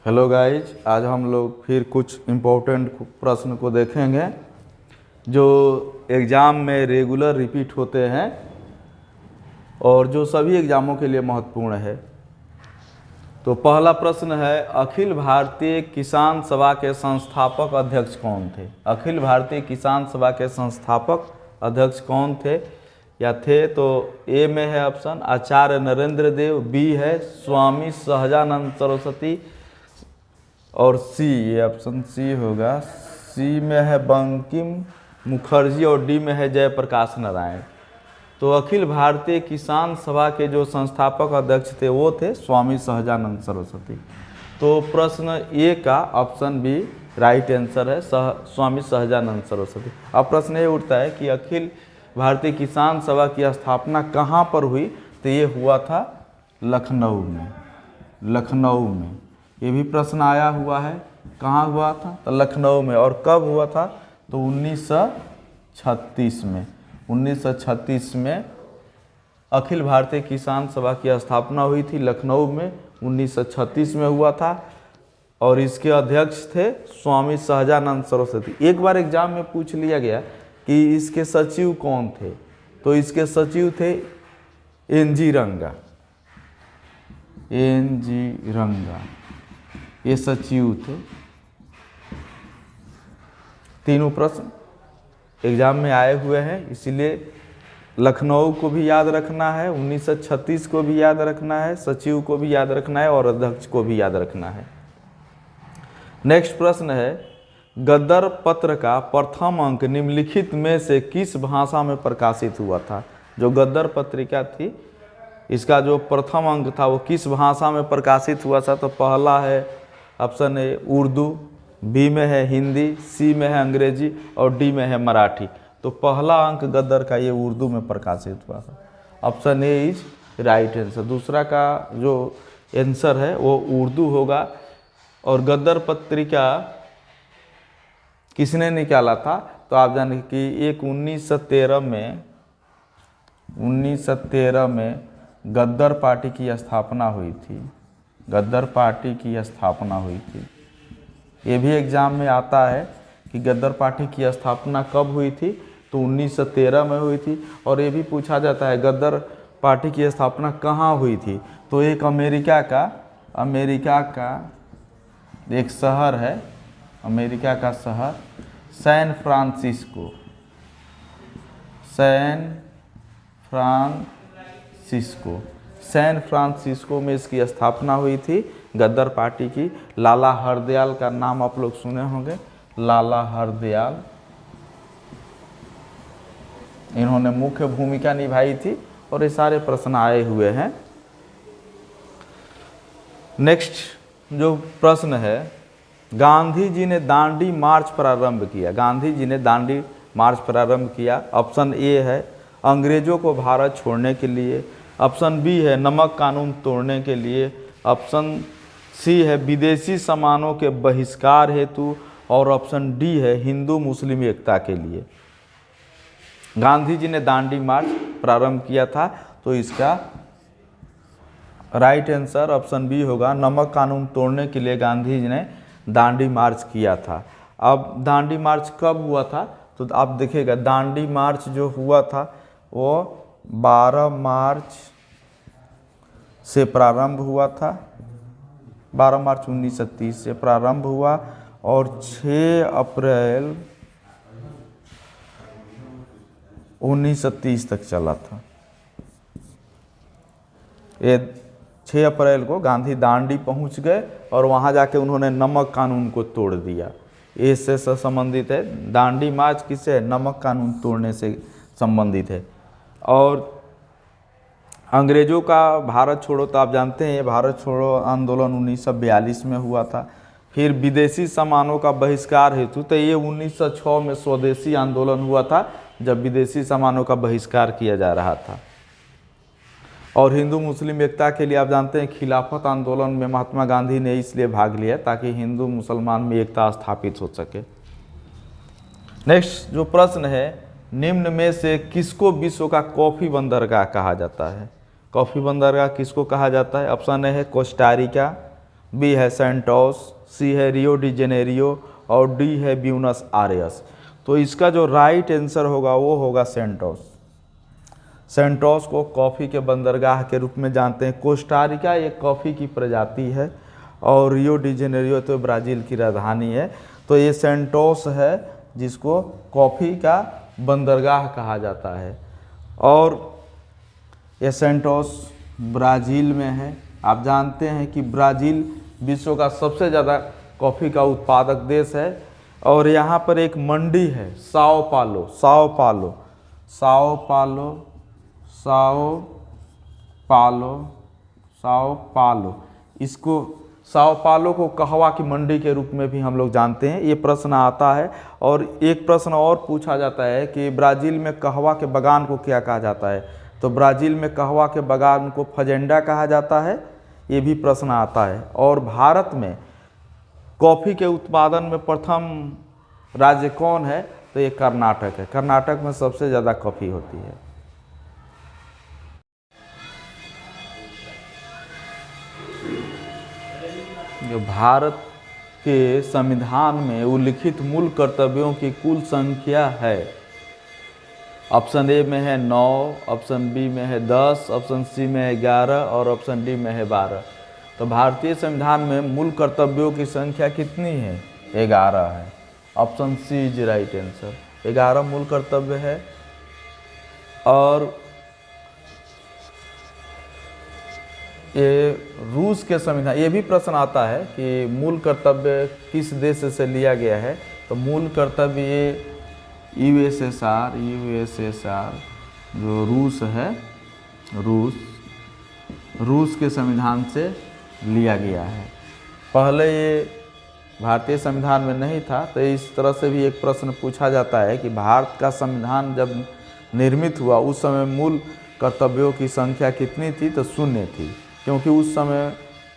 Hello guys, आज हम लोग फिर कुछ इम्पोर्टेंट प्रश्न को देखेंगे जो एग्ज़ाम में रेगुलर रिपीट होते हैं और जो सभी एग्ज़ामों के लिए महत्वपूर्ण है। तो पहला प्रश्न है, अखिल भारतीय किसान सभा के संस्थापक अध्यक्ष कौन थे? अखिल भारतीय किसान सभा के संस्थापक अध्यक्ष कौन थे या थे? तो ए में है ऑप्शन आचार्य नरेंद्र देव, बी है स्वामी सहजानंद सरस्वती और सी, ये ऑप्शन सी होगा, सी में है बंकिम मुखर्जी और डी में है जयप्रकाश नारायण। तो अखिल भारतीय किसान सभा के जो संस्थापक अध्यक्ष थे वो थे स्वामी सहजानंद सरस्वती। तो प्रश्न ए का ऑप्शन बी राइट आंसर है, स्वामी सहजानंद सरस्वती। अब प्रश्न ये उठता है कि अखिल भारतीय किसान सभा की स्थापना कहाँ पर हुई? तो ये हुआ था लखनऊ में। लखनऊ में ये भी प्रश्न आया हुआ है, कहाँ हुआ था? तो लखनऊ में। और कब हुआ था? तो 1936 में। 1936 में अखिल भारतीय किसान सभा की स्थापना हुई थी लखनऊ में, 1936 में हुआ था। और इसके अध्यक्ष थे स्वामी सहजानंद सरस्वती। एक बार एग्जाम में पूछ लिया गया कि इसके सचिव कौन थे? तो इसके सचिव थे एन.जी. रंगा। एन.जी. रंगा ये सचिव थे। तीनों प्रश्न एग्जाम में आए हुए हैं, इसीलिए लखनऊ को भी याद रखना है, 1936 को भी याद रखना है, सचिव को भी याद रखना है और अध्यक्ष को भी याद रखना है। नेक्स्ट प्रश्न है, गद्दर पत्र का प्रथम अंक निम्नलिखित में से किस भाषा में प्रकाशित हुआ था? जो गद्दर पत्रिका थी इसका जो प्रथम अंक था वो किस भाषा में प्रकाशित हुआ था? तो पहला है ऑप्शन ए उर्दू, बी में है हिंदी, सी में है अंग्रेजी और डी में है मराठी। तो पहला अंक गद्दर का ये उर्दू में प्रकाशित हुआ था। Option A is right answer. दूसरा का जो आंसर है वो उर्दू होगा। और गद्दर पत्रिका किसने निकाला था? तो आप जाने कि एक 1913 में गद्दर पार्टी की स्थापना हुई थी। गद्दर पार्टी की स्थापना हुई थी। ये भी एग्जाम में आता है कि गद्दर पार्टी की स्थापना कब हुई थी? तो 1913 में हुई थी। और ये भी पूछा जाता है गद्दर पार्टी की स्थापना कहाँ हुई थी? तो एक अमेरिका का एक शहर है, अमेरिका का शहर सैन फ्रांसिस्को। सैन फ्रांसिस्को में इसकी स्थापना हुई थी गद्दर पार्टी की। लाला हरदयाल का नाम आप लोग सुने होंगे, लाला हरदयाल, इन्होंने मुख्य भूमिका निभाई थी और ये सारे प्रश्न आए हुए हैं। नेक्स्ट जो प्रश्न है, गांधी जी ने दांडी मार्च प्रारंभ किया। गांधी जी ने दांडी मार्च प्रारंभ किया। ऑप्शन ए है अंग्रेजों को भारत छोड़ने के लिए, ऑप्शन बी है नमक कानून तोड़ने के लिए, ऑप्शन सी है विदेशी सामानों के बहिष्कार हेतु और ऑप्शन डी है हिंदू मुस्लिम एकता के लिए। गांधी जी ने दांडी मार्च प्रारंभ किया था, तो इसका राइट आंसर ऑप्शन बी होगा, नमक कानून तोड़ने के लिए गांधी जी ने दांडी मार्च किया था। अब दांडी मार्च कब हुआ था? तो आप देखिएगा दांडी मार्च जो हुआ था वो 12 मार्च से प्रारंभ हुआ था। 12 मार्च 1930 से प्रारंभ हुआ और 6 अप्रैल 1930 तक चला था। ये 6 अप्रैल को गांधी दांडी पहुंच गए और वहां जाके उन्होंने नमक कानून को तोड़ दिया। इससे संबंधित है दांडी मार्च, किससे? नमक कानून तोड़ने से संबंधित है। और अंग्रेजों का भारत छोड़ो, तो आप जानते हैं ये भारत छोड़ो आंदोलन 1942 में हुआ था। फिर विदेशी सामानों का बहिष्कार हेतु, तो ये 1906 में स्वदेशी आंदोलन हुआ था जब विदेशी सामानों का बहिष्कार किया जा रहा था। और हिंदू मुस्लिम एकता के लिए आप जानते हैं खिलाफत आंदोलन में महात्मा गांधी ने इसलिए भाग लिया ताकि हिंदू मुसलमान में एकता स्थापित हो सके। नेक्स्ट जो प्रश्न है, निम्न में से किसको विश्व का कॉफी बंदरगाह कहा जाता है? कॉफी बंदरगाह किसको कहा जाता है? ऑप्शन ए है कोस्टारिका, बी है सेंटोस, सी है रियो डी जेनेरियो और डी है ब्यूनस आयर्स। तो इसका जो राइट आंसर होगा वो होगा सेंटोस। सेंटोस को कॉफ़ी के बंदरगाह के रूप में जानते हैं। कोस्टारिका एक कॉफ़ी की प्रजाति है और रियो डी जेनेरियो तो ब्राज़ील की राजधानी है। तो ये सेंटोस है जिसको कॉफ़ी का बंदरगाह कहा जाता है और ये सेंटोस ब्राज़ील में है। आप जानते हैं कि ब्राज़ील विश्व का सबसे ज़्यादा कॉफ़ी का उत्पादक देश है और यहाँ पर एक मंडी है साओ पालो। साओ पालो साओ पालो साओ पालो साओ पालो इसको साओ पालो को कहवा की मंडी के रूप में भी हम लोग जानते हैं। ये प्रश्न आता है और एक प्रश्न और पूछा जाता है कि ब्राज़ील में कहवा के बागान को क्या कहा जाता है। तो ब्राज़ील में कहवा के बागान को फजेंडा कहा जाता है, ये भी प्रश्न आता है। और भारत में कॉफ़ी के उत्पादन में प्रथम राज्य कौन है, तो ये कर्नाटक है। कर्नाटक में सबसे ज़्यादा कॉफ़ी होती है। जो भारत के संविधान में उल्लिखित मूल कर्तव्यों की कुल संख्या है, ऑप्शन ए में है 9, ऑप्शन बी में है 10, ऑप्शन सी में है 11 और ऑप्शन डी में है 12। तो भारतीय संविधान में मूल कर्तव्यों की संख्या कितनी है? 11 है। Option C is right answer. 11 मूल कर्तव्य है। और ये रूस के संविधान, ये भी प्रश्न आता है कि मूल कर्तव्य किस देश से लिया गया है। तो मूल कर्तव्य ये यूएसएसआर जो रूस है, रूस के संविधान से लिया गया है। पहले ये भारतीय संविधान में नहीं था। तो इस तरह से भी एक प्रश्न पूछा जाता है कि भारत का संविधान जब निर्मित हुआ उस समय मूल कर्तव्यों की संख्या कितनी थी? तो 0 थी, क्योंकि उस समय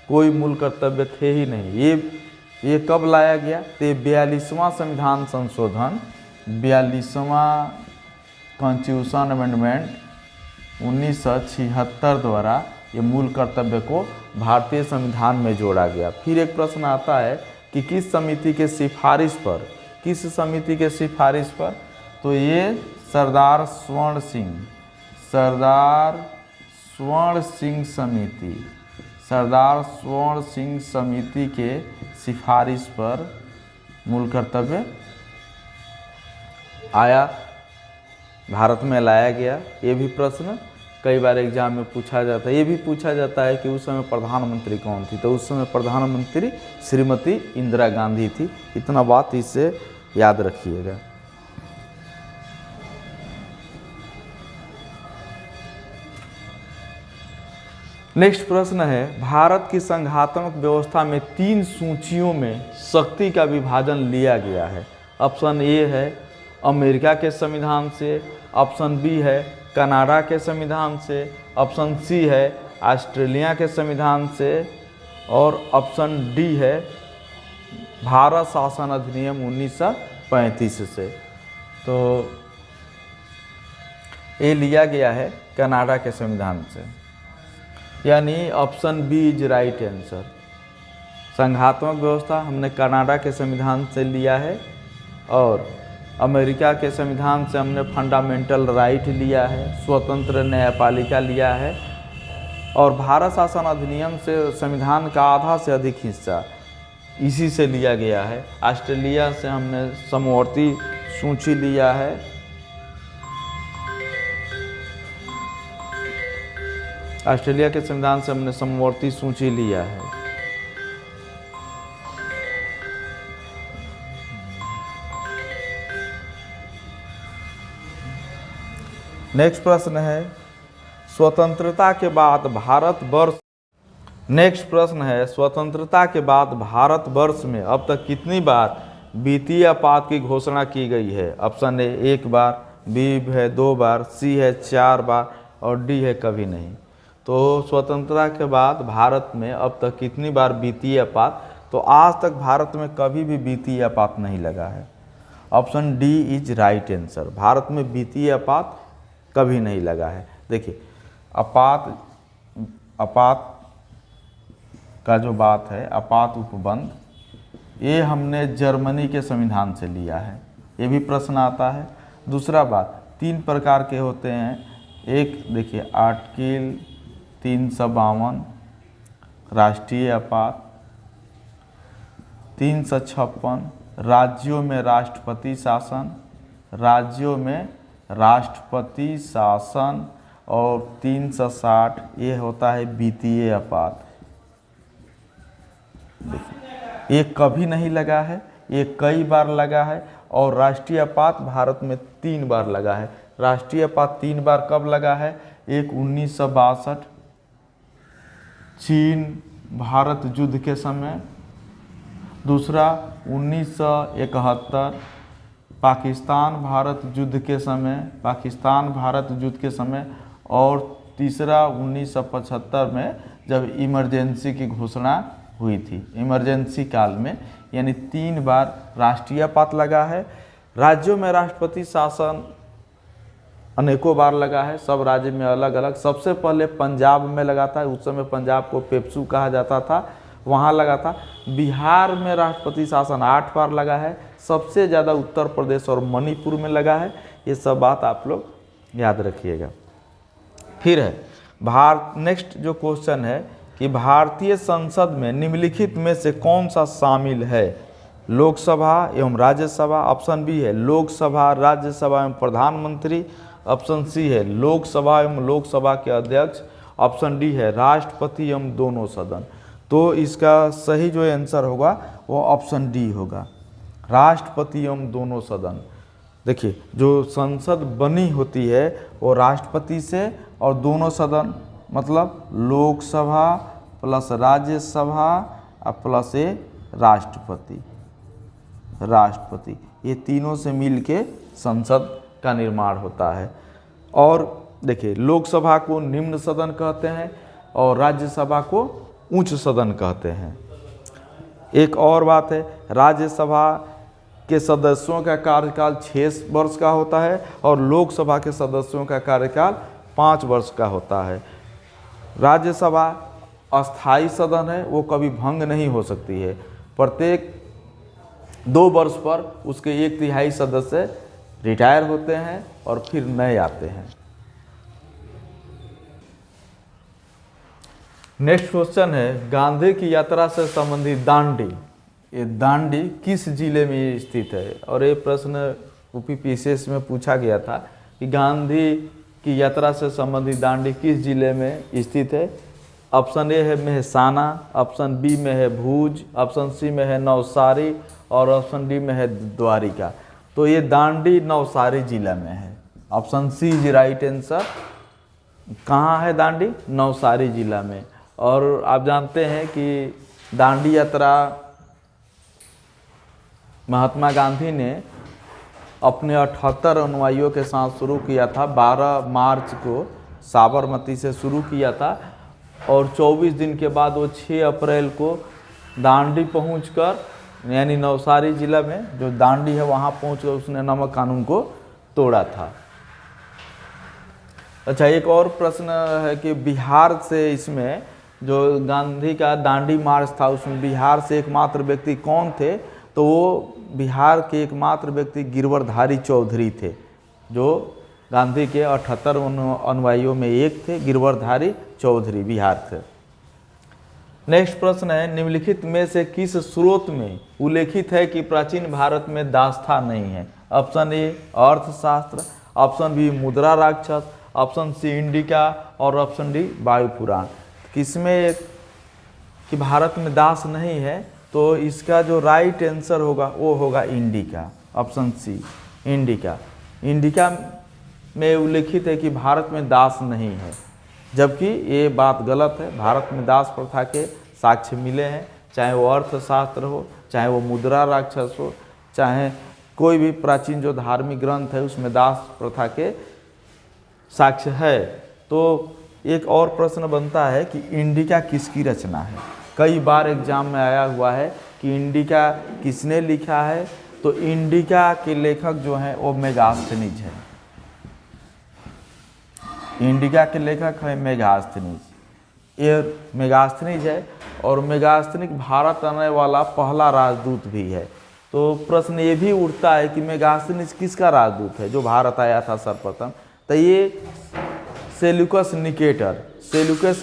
कोई मूल कर्तव्य थे ही नहीं। ये कब लाया गया? तो 42वां संविधान संशोधन, 42वां कॉन्स्टिट्यूशन अमेंडमेंट 1976 द्वारा ये मूल कर्तव्य को भारतीय संविधान में जोड़ा गया। फिर एक प्रश्न आता है कि किस समिति के सिफारिश पर? तो ये सरदार स्वर्ण सिंह समिति के सिफारिश पर मूल कर्तव्य आया, भारत में लाया गया। ये भी प्रश्न कई बार एग्जाम में पूछा जाता है। ये भी पूछा जाता है कि उस समय प्रधानमंत्री कौन थी? तो उस समय प्रधानमंत्री श्रीमती इंदिरा गांधी थी। इतना बात इससे याद रखिएगा। नेक्स्ट प्रश्न है, भारत की संघात्मक व्यवस्था में 3 सूचियों में शक्ति का विभाजन लिया गया है। ऑप्शन ए है अमेरिका के संविधान से, ऑप्शन बी है कनाडा के संविधान से, ऑप्शन सी है ऑस्ट्रेलिया के संविधान से और ऑप्शन डी है भारत शासन अधिनियम 1935 से। तो ये लिया गया है कनाडा के संविधान से, यानी option B is right answer. संघात्मक व्यवस्था हमने कनाडा के संविधान से लिया है और अमेरिका के संविधान से हमने फंडामेंटल राइट लिया है, स्वतंत्र न्यायपालिका लिया है और भारत शासन अधिनियम से संविधान का आधा से अधिक हिस्सा इसी से लिया गया है। ऑस्ट्रेलिया से हमने समवर्ती सूची लिया है। ऑस्ट्रेलिया के संविधान से हमने समवर्ती सूची लिया है। नेक्स्ट प्रश्न है स्वतंत्रता के बाद भारतवर्ष में अब तक कितनी बार वित्तीय आपात की घोषणा की गई है? ऑप्शन ए 1 बार, बी है 2 बार, सी है 4 बार और डी है कभी नहीं। तो स्वतंत्रता के बाद भारत में अब तक कितनी बार वित्तीय आपात? तो आज तक भारत में कभी भी वित्तीय आपात नहीं लगा है। Option D is right answer. Bharat में वित्तीय आपात कभी नहीं लगा है। देखिए आपात का जो बात है आपात उपबंध, ये हमने जर्मनी के संविधान से लिया है, ये भी प्रश्न आता है। दूसरा बात, 3 प्रकार के होते हैं। एक देखिए आर्टिकल 352 राष्ट्रीय आपात, 356 राज्यों में राष्ट्रपति शासन, राज्यों में राष्ट्रपति शासन, और 360 ये होता है वित्तीय आपात। ये कभी नहीं लगा है, ये कई बार लगा है, और राष्ट्रीय आपात भारत में 3 बार लगा है। राष्ट्रीय आपात 3 बार कब लगा है? एक 1962 चीन भारत युद्ध के समय, दूसरा 1971 पाकिस्तान भारत युद्ध के समय, और तीसरा 1975 में जब इमरजेंसी की घोषणा हुई थी, इमरजेंसी काल में, यानी 3 बार राष्ट्रीय आपात लगा है। राज्यों में राष्ट्रपति शासन अनेकों बार लगा है, सब राज्य में अलग अलग। सबसे पहले पंजाब में लगा था, उस समय पंजाब को पेप्सू कहा जाता था, वहाँ लगा था। बिहार में राष्ट्रपति शासन 8 बार लगा है, सबसे ज़्यादा उत्तर प्रदेश और मणिपुर में लगा है। ये सब बात आप लोग याद रखिएगा। फिर है नेक्स्ट जो क्वेश्चन है कि भारतीय संसद में निम्नलिखित में से कौन सा शामिल है? लोकसभा एवं राज्यसभा। ऑप्शन बी है लोकसभा, राज्यसभा एवं प्रधानमंत्री। ऑप्शन सी है लोकसभा एवं लोकसभा के अध्यक्ष। ऑप्शन डी है राष्ट्रपति एवं दोनों सदन। तो इसका सही जो आंसर होगा वो ऑप्शन डी होगा, राष्ट्रपति एवं दोनों सदन। देखिए जो संसद बनी होती है वो राष्ट्रपति से, और दोनों सदन मतलब लोकसभा प्लस राज्यसभा प्लस राष्ट्रपति, ये तीनों से मिलके संसद का निर्माण होता है। और देखिए लोकसभा को निम्न सदन कहते हैं और राज्यसभा को उच्च सदन कहते हैं। एक और बात है, राज्यसभा के सदस्यों का कार्यकाल 6 वर्ष का होता है और लोकसभा के सदस्यों का कार्यकाल 5 वर्ष का होता है। राज्यसभा अस्थायी सदन है, वो कभी भंग नहीं हो सकती है। प्रत्येक 2 वर्ष पर उसके 1/3 सदस्य रिटायर होते हैं और फिर नए आते हैं। नेक्स्ट क्वेश्चन है गांधी की यात्रा से संबंधित दांडी। ये दांडी किस जिले में स्थित है? और ये प्रश्न यूपीपीसीएस में पूछा गया था कि गांधी की यात्रा से संबंधित दांडी किस जिले में स्थित है। ऑप्शन ए है मेहसाना, ऑप्शन बी में है भूज, ऑप्शन सी में है नवसारी और ऑप्शन डी में है द्वारिका। तो ये दांडी नवसारी जिला में है। Option C is right answer. कहाँ है दांडी? नवसारी जिला में। और आप जानते हैं कि दांडी यात्रा महात्मा गांधी ने अपने 78 अनुयायियों के साथ शुरू किया था। 12 मार्च को साबरमती से शुरू किया था और 24 दिन के बाद वो 6 अप्रैल को दांडी पहुंचकर, यानी नवसारी जिला में जो दांडी है वहाँ पहुंचकर उसने नमक कानून को तोड़ा था। अच्छा, एक और प्रश्न है कि बिहार से, इसमें जो गांधी का दांडी मार्च था उसमें बिहार से एकमात्र व्यक्ति कौन थे? तो वो बिहार के एकमात्र व्यक्ति गिरवरधारी चौधरी थे, जो गांधी के 78 अनुयायियों में एक थे। गिरवरधारी चौधरी बिहार थे। नेक्स्ट प्रश्न है निम्नलिखित में से किस स्रोत में उल्लेखित है कि प्राचीन भारत में दास्ता नहीं है? ऑप्शन ए अर्थशास्त्र, ऑप्शन बी मुद्रा राक्षस, ऑप्शन सी इंडिका और ऑप्शन डी वायु पुराण। किसमें कि भारत में दास नहीं है? तो इसका जो राइट आंसर होगा वो होगा Indica, option C Indica. Indica में उल्लेखित है कि भारत में दास नहीं है, जबकि ये बात गलत है। भारत में दास प्रथा के साक्ष्य मिले हैं, चाहे वो अर्थशास्त्र हो, चाहे वो मुद्रा राक्षस हो, चाहे कोई भी प्राचीन जो धार्मिक ग्रंथ है उसमें दास प्रथा के साक्ष्य है। तो एक और प्रश्न बनता है कि इंडिका किसकी रचना है? कई बार एग्जाम में आया हुआ है कि इंडिका किसने लिखा है? तो इंडिका के लेखक जो हैं वो मेगास्थनीज है। इंडिका के लेखक है मेगास्थनीज। ये मेगास्थनीज है और मेगास्थनीज भारत आने वाला पहला राजदूत भी है। तो प्रश्न ये भी उठता है कि मेगास्थनीज किसका राजदूत है जो भारत आया था सर्वप्रथम? तो ये सेल्यूकस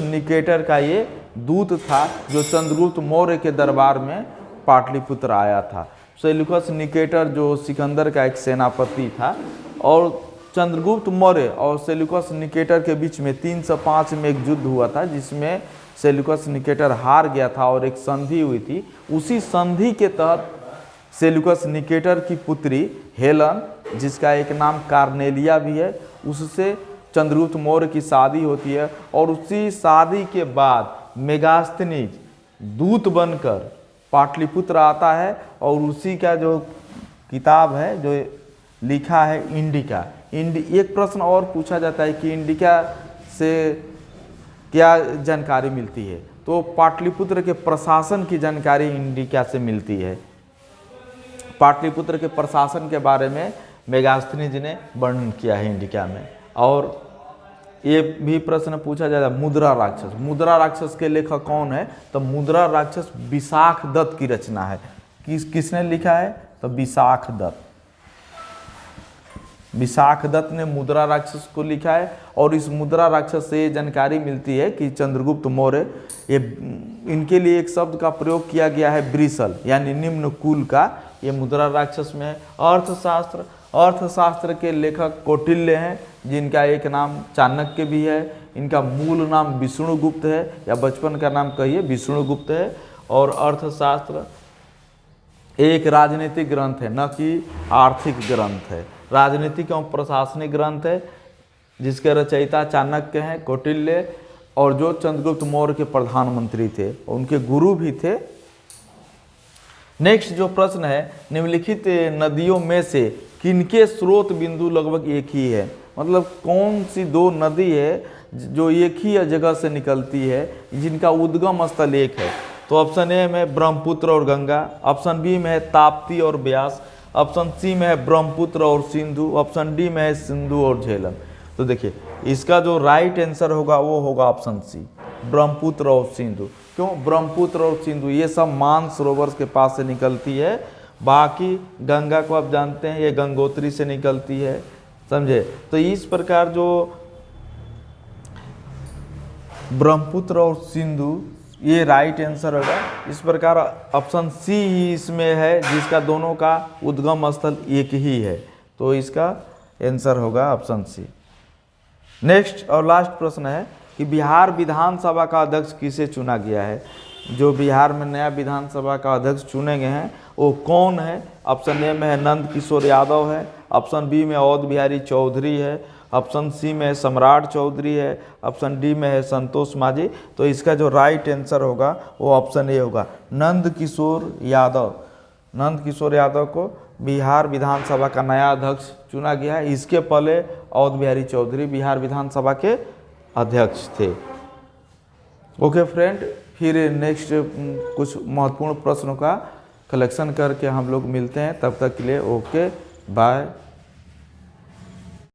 निकेटर का ये दूत था जो चंद्रगुप्त मौर्य के दरबार में पाटलिपुत्र आया था। सेल्यूकस निकेटर जो सिकंदर का एक सेनापति था, और चंद्रगुप्त मौर्य और सेल्यूकस निकेटर के बीच में 305 में एक युद्ध हुआ था जिसमें सेल्यूकस निकेटर हार गया था और एक संधि हुई थी। उसी संधि के तहत सेल्यूकस निकेटर की पुत्री हेलन, जिसका एक नाम कार्नेलिया भी है, उससे चंद्रगुप्त मौर्य की शादी होती है। और उसी शादी के बाद मेगास्थनीज दूत बनकर पाटलिपुत्र आता है और उसी का जो किताब है जो लिखा है इंडिका। एक प्रश्न और पूछा जाता है कि इंडिका से क्या जानकारी मिलती है? तो पाटलिपुत्र के प्रशासन की जानकारी इंडिका से मिलती है। पाटलिपुत्र के प्रशासन के बारे में मेगास्थनीज ने वर्णन किया है इंडिका में। और ये भी प्रश्न पूछा जाता है मुद्रा राक्षस के लेखक कौन है? तो मुद्रा राक्षस विशाख दत्त की रचना है। किसने लिखा है? तो विशाख दत्त ने मुद्रा राक्षस को लिखा है। और इस मुद्रा राक्षस से ये जानकारी मिलती है कि चंद्रगुप्त मौर्य, ये इनके लिए एक शब्द का प्रयोग किया गया है ब्रिसल, यानी निम्न कुल का। ये मुद्रा राक्षस में है। अर्थशास्त्र के लेखक कौटिल्य हैं, जिनका एक नाम चाणक्य भी है। इनका मूल नाम विष्णुगुप्त है, या बचपन का नाम कहिए विष्णुगुप्त है। और अर्थशास्त्र एक राजनीतिक ग्रंथ है, न कि आर्थिक ग्रंथ है। राजनीतिक एवं प्रशासनिक ग्रंथ है जिसके रचयिता चाणक्य हैं, कौटिल्य, और जो चंद्रगुप्त मौर्य के प्रधानमंत्री थे, उनके गुरु भी थे। नेक्स्ट जो प्रश्न है, निम्नलिखित नदियों में से किनके स्रोत बिंदु लगभग एक ही है? मतलब कौन सी दो नदी है जो एक ही जगह से निकलती है, जिनका उद्गम स्थल एक है? तो ऑप्शन ए में ब्रह्मपुत्र और गंगा, ऑप्शन बी में है ताप्ती और ब्यास, ऑप्शन सी में है ब्रह्मपुत्र और सिंधु, ऑप्शन डी में है सिंधु और झेलम। तो देखिए इसका जो राइट आंसर होगा वो होगा ऑप्शन सी, ब्रह्मपुत्र और सिंधु। क्यों? ब्रह्मपुत्र और सिंधु ये सब मानसरोवर के पास से निकलती है। बाकी गंगा को आप जानते हैं ये गंगोत्री से निकलती है, समझे? तो इस प्रकार जो ब्रह्मपुत्र और सिंधु ये राइट आंसर होगा। इस प्रकार ऑप्शन सी ही इसमें है जिसका दोनों का उद्गम स्थल एक ही है। तो इसका आंसर होगा ऑप्शन सी। नेक्स्ट और लास्ट प्रश्न है कि बिहार विधानसभा का अध्यक्ष किसे चुना गया है? जो बिहार में नया विधानसभा का अध्यक्ष चुने गए हैं वो कौन है? ऑप्शन ए में है नंद किशोर यादव है, ऑप्शन बी में अवध बिहारी चौधरी है, ऑप्शन सी में सम्राट चौधरी है, ऑप्शन डी में है संतोष माझी। तो इसका जो राइट आंसर होगा वो ऑप्शन ए होगा, नंद किशोर यादव। नंद किशोर यादव को बिहार विधानसभा का नया अध्यक्ष चुना गया है। इसके पहले अवध बिहारी चौधरी बिहार विधानसभा के अध्यक्ष थे। ओके फ्रेंड, फिर नेक्स्ट कुछ महत्वपूर्ण प्रश्नों का कलेक्शन करके हम लोग मिलते हैं। तब तक के लिए ओके बाय।